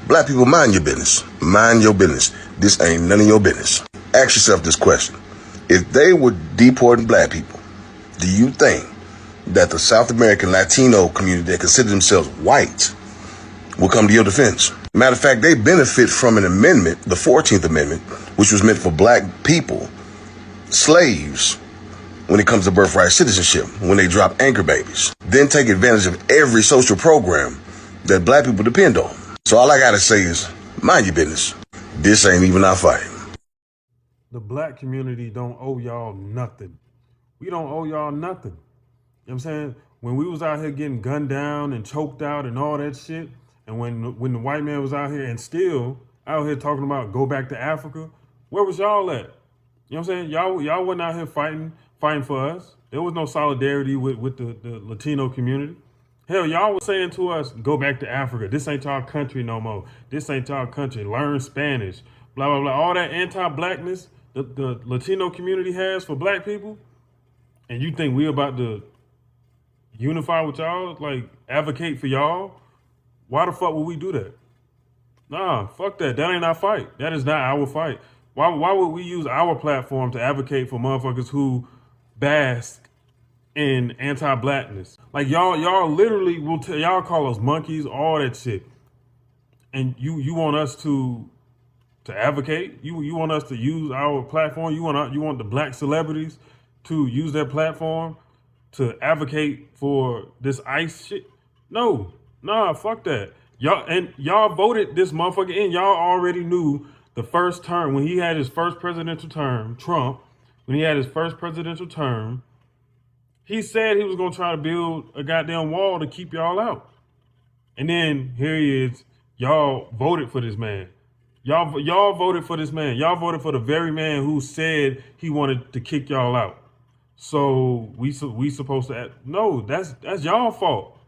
Black people, mind your business. Mind your business. This ain't none of your business. Ask yourself this question. If they were deporting black people, do you think that the South American Latino community that consider themselves white will come to your defense? Matter of fact, they benefit from an amendment, the 14th Amendment, which was meant for black people, slaves, when it comes to birthright citizenship, when they drop anchor babies. Then take advantage of every social program that black people depend on. So all I gotta say is, mind your business. This ain't even our fight. The black community don't owe y'all nothing. We don't owe y'all nothing. You know what I'm saying? When we was out here getting gunned down and choked out and all that shit, and when the white man was out here and still out here talking about go back to Africa, where was y'all at? You know what I'm saying? Y'all wasn't out here fighting for us. There was no solidarity with the Latino community. Hell, y'all was saying to us, go back to Africa. This ain't y'all country no more. This ain't y'all country. Learn Spanish. Blah, blah, blah. All that anti-blackness the Latino community has for black people. And you think we about to unify with y'all? Like, advocate for y'all? Why the fuck would we do that? Nah, fuck that. That ain't our fight. That is not our fight. Why would we use our platform to advocate for motherfuckers who bask in anti-blackness? Like y'all literally will y'all call us monkeys, all that shit. And you want us to advocate? You want us to use our platform? You want the black celebrities to use their platform to advocate for this ICE shit? No, nah, fuck that. Y'all voted this motherfucker in. Y'all already knew the first term, when he had his first presidential term, Trump, when he had his first presidential term, he said he was gonna try to build a goddamn wall to keep y'all out. And then here he is, y'all voted for this man. Y'all voted for this man. Y'all voted for the very man who said he wanted to kick y'all out. So we supposed to no, that's y'all fault.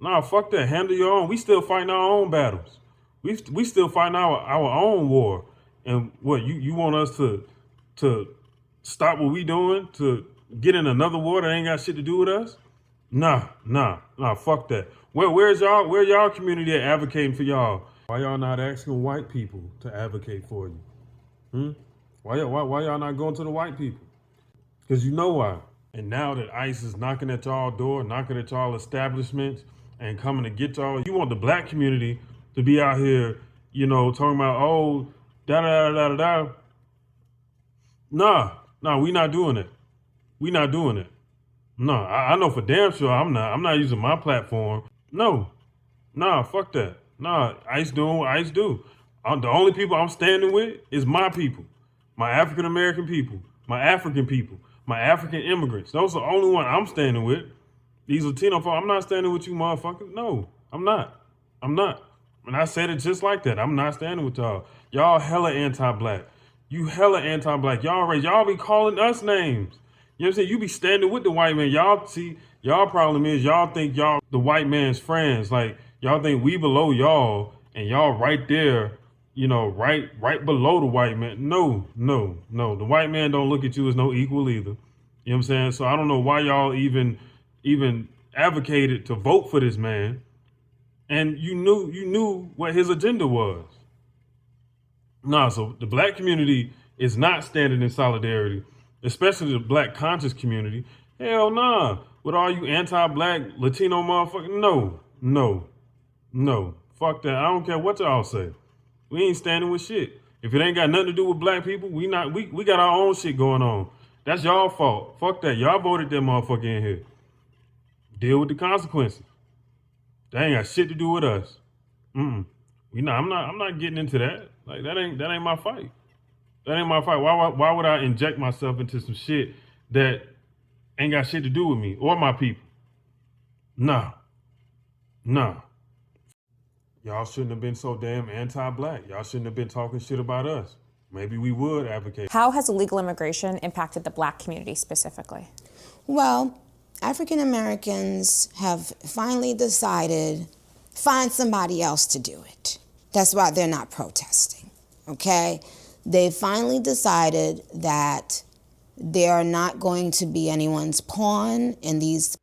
Nah, fuck that. Handle your own. We still fighting our own battles. We still fighting our own war. And what you want us to stop what we doing to get in another war that ain't got shit to do with us? Nah, fuck that. Where y'all community at advocating for y'all? Why y'all not asking white people to advocate for you? Why y'all not going to the white people? Because you know why. And now that ICE is knocking at y'all door, knocking at y'all establishments, and coming to get y'all, you want the black community to be out here, talking about, oh, da-da-da-da-da. Nah, we not doing it. We not doing it. No, I know for damn sure I'm not using my platform. No, nah, fuck that. Nah, ICE doing what ICE do. The only people I'm standing with is my people, my African American people, my African people, my African immigrants. Those are the only one I'm standing with. These Latino folks, I'm not standing with you motherfuckers. No, I'm not. And I said it just like that. I'm not standing with y'all. Y'all hella anti-black. You hella anti-black. Y'all be calling us names. You know what I'm saying? You be standing with the white man. Y'all problem is y'all think y'all the white man's friends. Like, y'all think we below y'all and y'all right there, right below the white man. No. The white man don't look at you as no equal either. You know what I'm saying? So I don't know why y'all even advocated to vote for this man. And you knew what his agenda was. Nah, so the black community is not standing in solidarity, especially the black conscious community. Hell nah. With all you anti-black Latino motherfuckers, no. Fuck that. I don't care what y'all say. We ain't standing with shit. If it ain't got nothing to do with black people, we got our own shit going on. That's y'all fault. Fuck that. Y'all voted that motherfucker in here. Deal with the consequences. That ain't got shit to do with us. I'm not getting into that. Like, that ain't my fight. That ain't my fight. Why would I inject myself into some shit that ain't got shit to do with me or my people? Nah. Y'all shouldn't have been so damn anti-black. Y'all shouldn't have been talking shit about us. Maybe we would advocate. How has illegal immigration impacted the black community specifically? Well, African Americans have finally decided, find somebody else to do it. That's why they're not protesting, okay? They finally decided that they are not going to be anyone's pawn in these.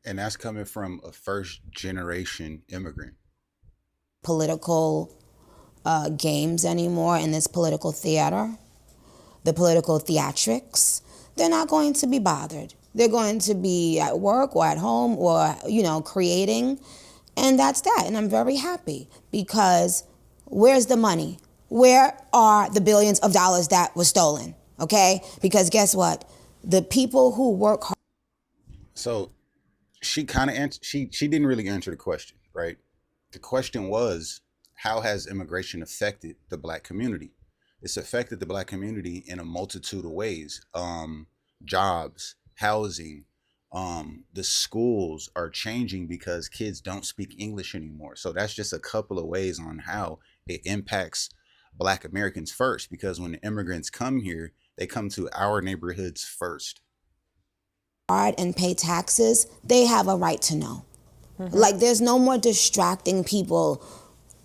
And that's coming from a first generation immigrant. political games anymore in this political theater, the political theatrics. They're not going to be bothered. They're going to be at work or at home or, creating. And that's that. And I'm very happy because where's the money? Where are the billions of dollars that were stolen? Okay? Because guess what? The people who work hard. So she kind of she didn't really answer the question, right? The question was, how has immigration affected the Black community? It's affected the Black community in a multitude of ways. Jobs, housing, the schools are changing because kids don't speak English anymore. So that's just a couple of ways on how it impacts Black Americans first, because when the immigrants come here, they come to our neighborhoods first. And pay taxes, they have a right to know. Like, there's no more distracting people.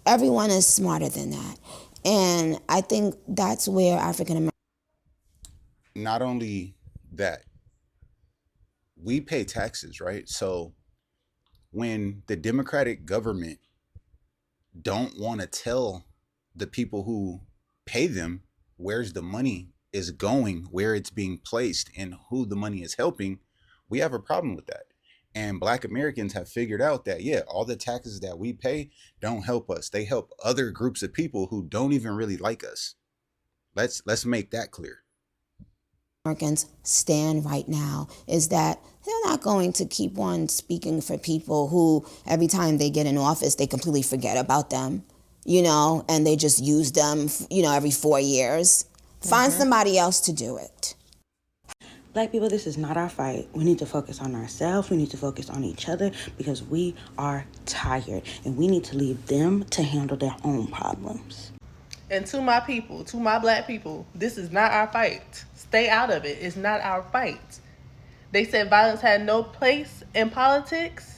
Everyone is smarter than that. And I think that's where African Americans. Not only that, we pay taxes, right? So when the Democratic government don't want to tell the people who pay them where's the money is going, where it's being placed, and who the money is helping, we have a problem with that. And Black Americans have figured out that, yeah, all the taxes that we pay don't help us. They help other groups of people who don't even really like us. Let's make that clear. Americans stand right now is that they're not going to keep on speaking for people who every time they get in office, they completely forget about them, and they just use them, every 4 years. Find somebody else to do it. Black people, this is not our fight. We need to focus on ourselves. We need to focus on each other because we are tired and we need to leave them to handle their own problems. And to my people, to my Black people, this is not our fight. Stay out of it. It's not our fight. They said violence had no place in politics.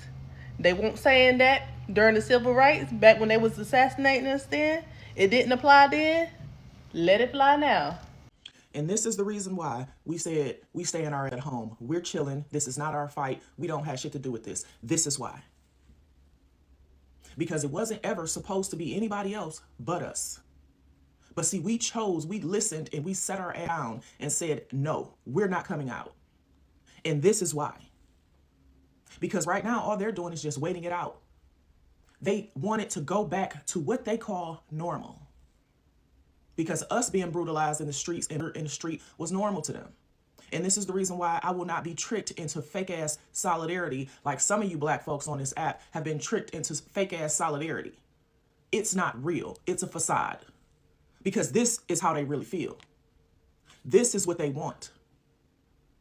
They weren't saying that during the civil rights, back when they was assassinating us then. It didn't apply then. Let it fly now. And this is the reason why we said we stay in our at home. We're chilling. This is not our fight. We don't have shit to do with this. This is why. Because it wasn't ever supposed to be anybody else but us. But see, we listened, and we set our ass down and said, no, we're not coming out. And this is why. Because right now, all they're doing is just waiting it out. They wanted to go back to what they call normal. Because us being brutalized in the streets and in the street was normal to them. And this is the reason why I will not be tricked into fake ass solidarity like some of you Black folks on this app have been tricked into fake ass solidarity. It's not real. It's a facade. Because this is how they really feel. This is what they want.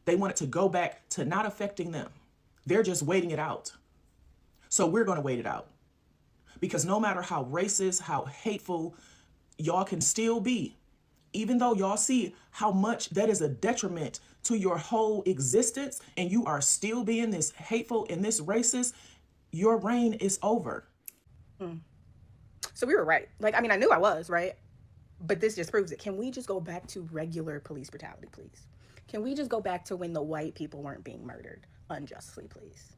They want it to go back to not affecting them. They're just waiting it out. So we're going to wait it out. Because no matter how racist, how hateful y'all can still be, even though y'all see how much that is a detriment to your whole existence, and you are still being this hateful and this racist, your reign is over. So we were right. I knew I was, right? But this just proves it. Can we just go back to regular police brutality, please? Can we just go back to when the white people weren't being murdered unjustly, please?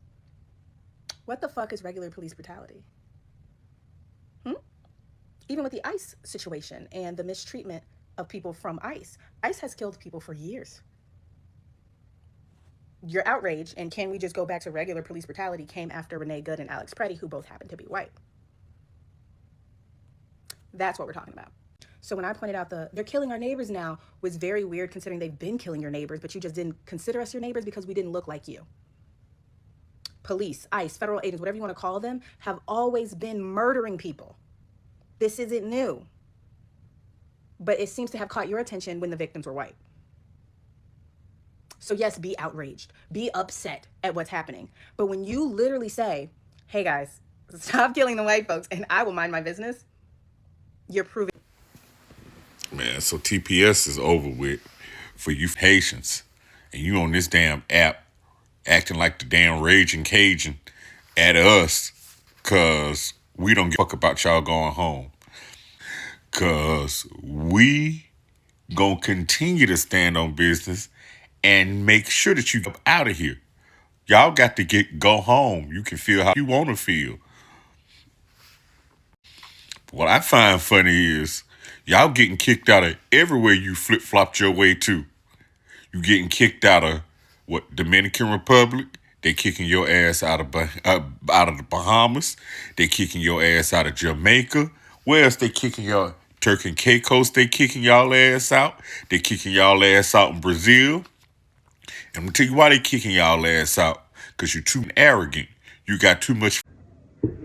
What the fuck is regular police brutality? Even with the ICE situation and the mistreatment of people from ICE. ICE has killed people for years. Your outrage, and can we just go back to regular police brutality, came after Renee Good and Alex Preddy, who both happen to be white. That's what we're talking about. So when I pointed out they're killing our neighbors now was very weird, considering they've been killing your neighbors, but you just didn't consider us your neighbors because we didn't look like you. Police, ICE, federal agents, whatever you want to call them, have always been murdering people. This isn't new. But it seems to have caught your attention when the victims were white. So yes, be outraged, be upset at what's happening. But when you literally say, hey guys, stop killing the white folks and I will mind my business, you're proving. Man, so TPS is over with for you Haitians. And you on this damn app acting like the damn raging Cajun at us because we don't give a fuck about y'all going home. Because we gonna continue to stand on business and make sure that you get out of here. Y'all got to go home. You can feel how you want to feel. What I find funny is y'all getting kicked out of everywhere you flip-flopped your way to. You getting kicked out of what, Dominican Republic? They kicking your ass out of the Bahamas. They kicking your ass out of Jamaica. Where else they kicking y'all? Turk and Caicos, they kicking y'all ass out. They kicking y'all ass out in Brazil. And I'm gonna tell you why they kicking y'all ass out. Because you're too arrogant. You got too much.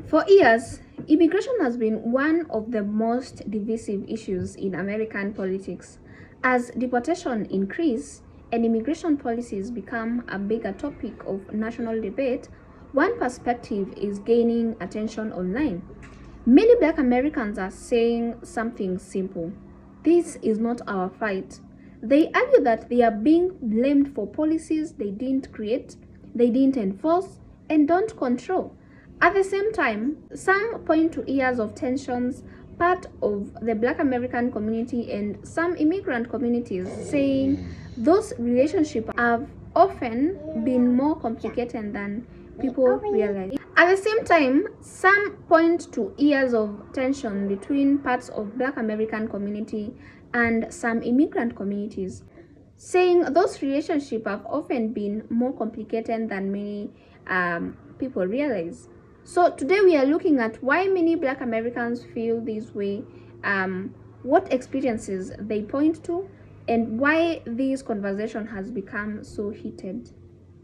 For years, immigration has been one of the most divisive issues in American politics. As deportation increase and immigration policies become a bigger topic of national debate, one perspective is gaining attention online. Many Black Americans are saying something simple: this is not our fight. They argue that they are being blamed for policies they didn't create, they didn't enforce, and don't control. At the same time, some point to years of tensions part of the Black American community and some immigrant communities, saying those relationships have often been more complicated than people realize. At the same time, some point to years of tension between parts of Black American community and some immigrant communities, saying those relationships have often been more complicated than many people realize. So today we are looking at why many Black Americans feel this way, what experiences they point to, and why this conversation has become so heated.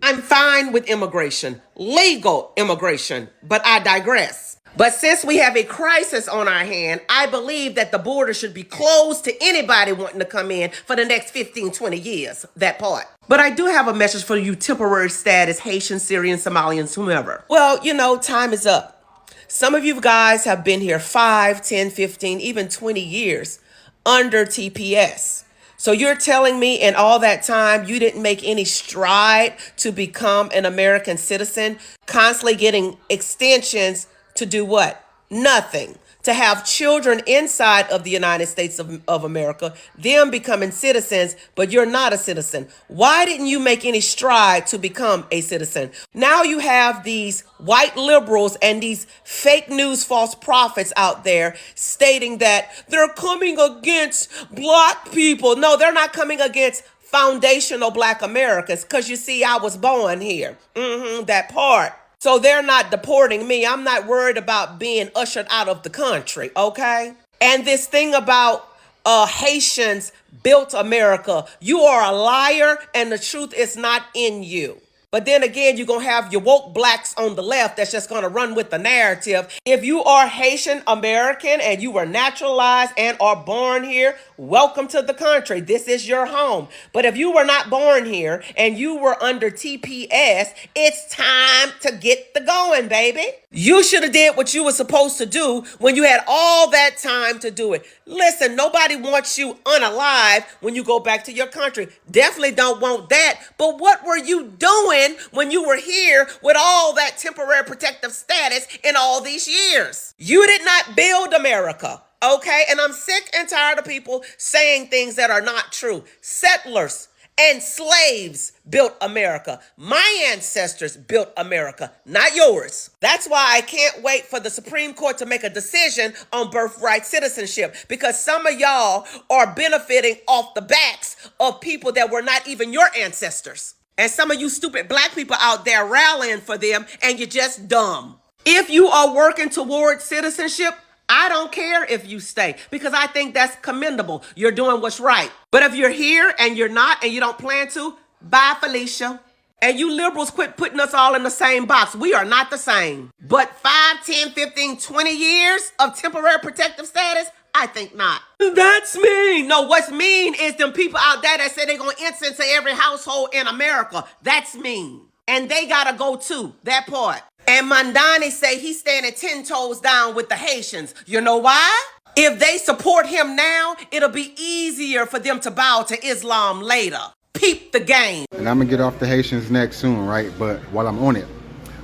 I'm fine with immigration, legal immigration, but I digress. But since we have a crisis on our hand, I believe that the border should be closed to anybody wanting to come in for the next 15, 20 years, that part. But I do have a message for you temporary status Haitians, Syrians, Somalians, whomever. Well, time is up. Some of you guys have been here 5, 10, 15, even 20 years under TPS. So you're telling me in all that time you didn't make any stride to become an American citizen, constantly getting extensions to do what? Nothing. To have children inside of the United States of America, them becoming citizens, but you're not a citizen. Why didn't you make any stride to become a citizen? Now you have these white liberals and these fake news false prophets out there stating that they're coming against Black people. No, they're not coming against foundational Black Americans, because you see, I was born here. That part. So they're not deporting me. I'm not worried about being ushered out of the country, okay? And this thing about Haitians built America, you are a liar and the truth is not in you. But then again, you're going to have your woke Blacks on the left that's just going to run with the narrative. If you are Haitian American and you were naturalized and are born here, welcome to the country. This is your home. But if you were not born here and you were under TPS, it's time to get the going, baby. You should have did what you were supposed to do when you had all that time to do it. Listen, nobody wants you unalive when you go back to your country. Definitely don't want that. But what were you doing when you were here with all that temporary protective status in all these years? You did not build America, okay? And I'm sick and tired of people saying things that are not true. Settlers and slaves built America. My ancestors built America, not yours. That's why I can't wait for the Supreme Court to make a decision on birthright citizenship, because some of y'all are benefiting off the backs of people that were not even your ancestors. And some of you stupid Black people out there rallying for them, and you're just dumb. If you are working towards citizenship, I don't care if you stay, because I think that's commendable. You're doing what's right. But if you're here and you're not and you don't plan to, bye, Felicia. And you liberals quit putting us all in the same box. We are not the same. But 5, 10, 15, 20 years of temporary protective status, I think not. That's mean. No, what's mean is them people out there that say they're going to enter into every household in America. That's mean. And they got to go too, that part. And Mandani say he's standing 10 toes down with the Haitians. You know why? If they support him now, it'll be easier for them to bow to Islam later. Peep the game. And I'm gonna get off the Haitians next soon, right? But while I'm on it,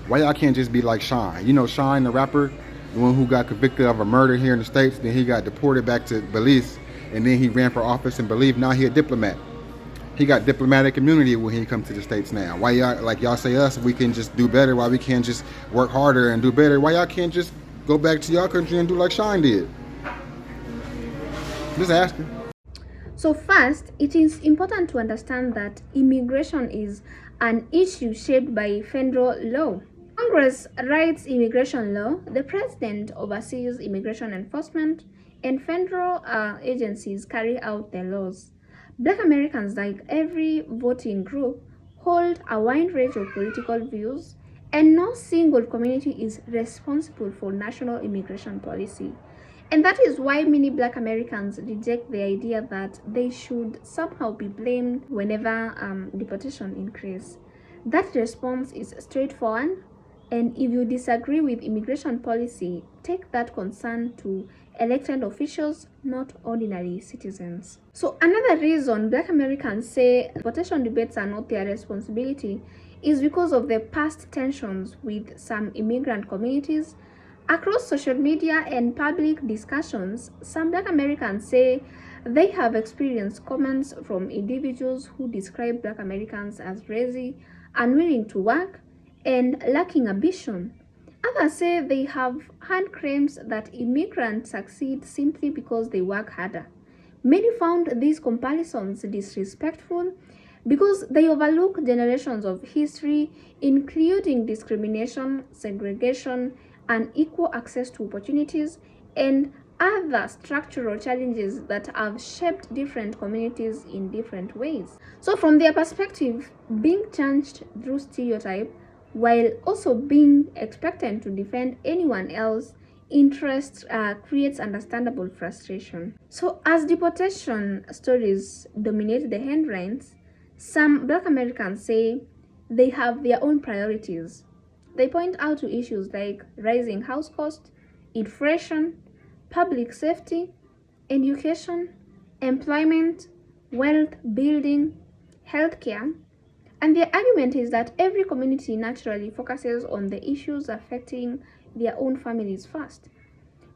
why y'all can't just be like Shine? You know Shine, the rapper, the one who got convicted of a murder here in the States, then he got deported back to Belize, and then he ran for office in Belize. Now he a diplomat. He got diplomatic immunity when he comes to the States now. Why y'all, like y'all say us, we can just do better, why we can't just work harder and do better? Why y'all can't just go back to y'all country and do like Shine did? Just asking. So first, it is important to understand that immigration is an issue shaped by federal law. Congress writes immigration law, the president oversees immigration enforcement, and federal agencies carry out their laws. Black Americans, like every voting group, hold a wide range of political views, and no single community is responsible for national immigration policy. And that is why many Black Americans reject the idea that they should somehow be blamed whenever deportation increase. That response is straightforward, and if you disagree with immigration policy, take that concern to elected officials, not ordinary citizens. So another reason Black Americans say deportation debates are not their responsibility is because of the past tensions with some immigrant communities. Across social media and public discussions, some Black Americans say they have experienced comments from individuals who describe Black Americans as lazy, unwilling to work, and lacking ambition. Others say they have heard claims that immigrants succeed simply because they work harder. Many found these comparisons disrespectful because they overlook generations of history, including discrimination, segregation, unequal access to opportunities, and other structural challenges that have shaped different communities in different ways. So from their perspective, being changed through stereotype while also being expected to defend anyone else's interests creates understandable frustration. So as deportation stories dominate the headlines, some Black Americans say they have their own priorities. They point out to issues like rising house costs, inflation, public safety, education, employment, wealth building, healthcare, and their argument is that every community naturally focuses on the issues affecting their own families first.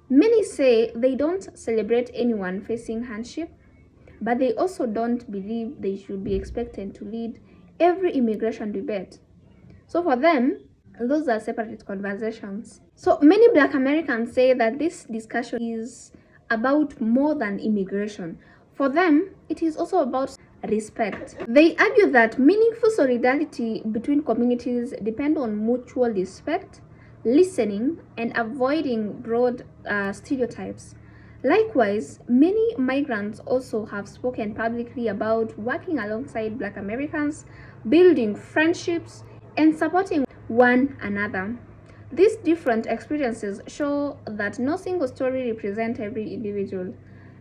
Many say they don't celebrate anyone facing hardship, but they also don't believe they should be expected to lead every immigration debate. So for them, those are separate conversations. So many Black Americans say that this discussion is about more than immigration. For them, it is also about respect. They argue that meaningful solidarity between communities depend on mutual respect, listening, and avoiding broad stereotypes. Likewise, many migrants also have spoken publicly about working alongside Black Americans, building friendships, and supporting one another. These different experiences show that no single story represents every individual.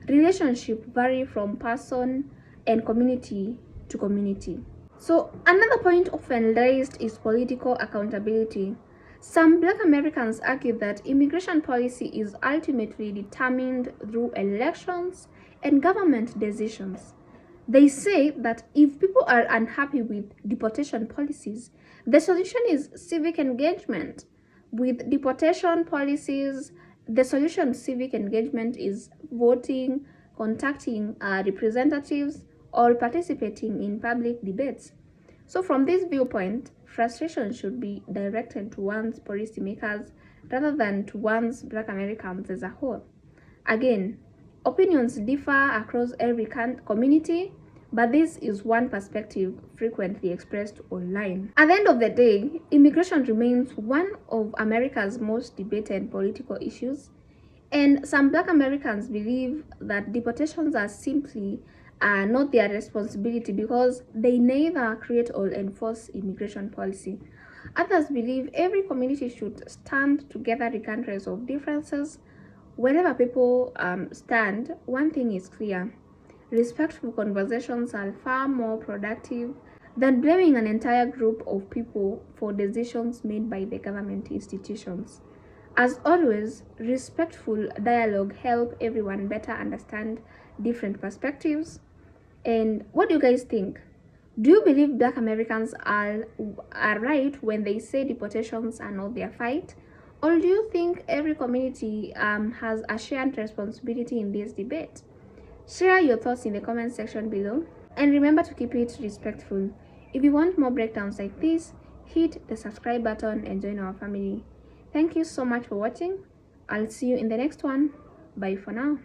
Relationships vary from person and community to community. So another point often raised is political accountability. Some Black Americans argue that immigration policy is ultimately determined through elections and government decisions. They say that if people are unhappy with deportation policies, the solution is civic engagement. With deportation policies, the solution to civic engagement is voting, contacting representatives, or participating in public debates. So from this viewpoint, frustration should be directed to one's policymakers rather than to one's Black Americans as a whole. Again, opinions differ across every community, but this is one perspective frequently expressed online. At the end of the day, immigration remains one of America's most debated political issues, and some Black Americans believe that deportations are simply not their responsibility because they neither create or enforce immigration policy. Others believe every community should stand together regardless of differences. Wherever people stand, one thing is clear: respectful conversations are far more productive than blaming an entire group of people for decisions made by the government institutions. As always, respectful dialogue helps everyone better understand different perspectives. And what do you guys think? Do you believe Black Americans are right when they say deportations are not their fight? Or do you think every community has a shared responsibility in this debate? Share your thoughts in the comment section below. And remember to keep it respectful. If you want more breakdowns like this, hit the subscribe button and join our family. Thank you so much for watching. I'll see you in the next one. Bye for now.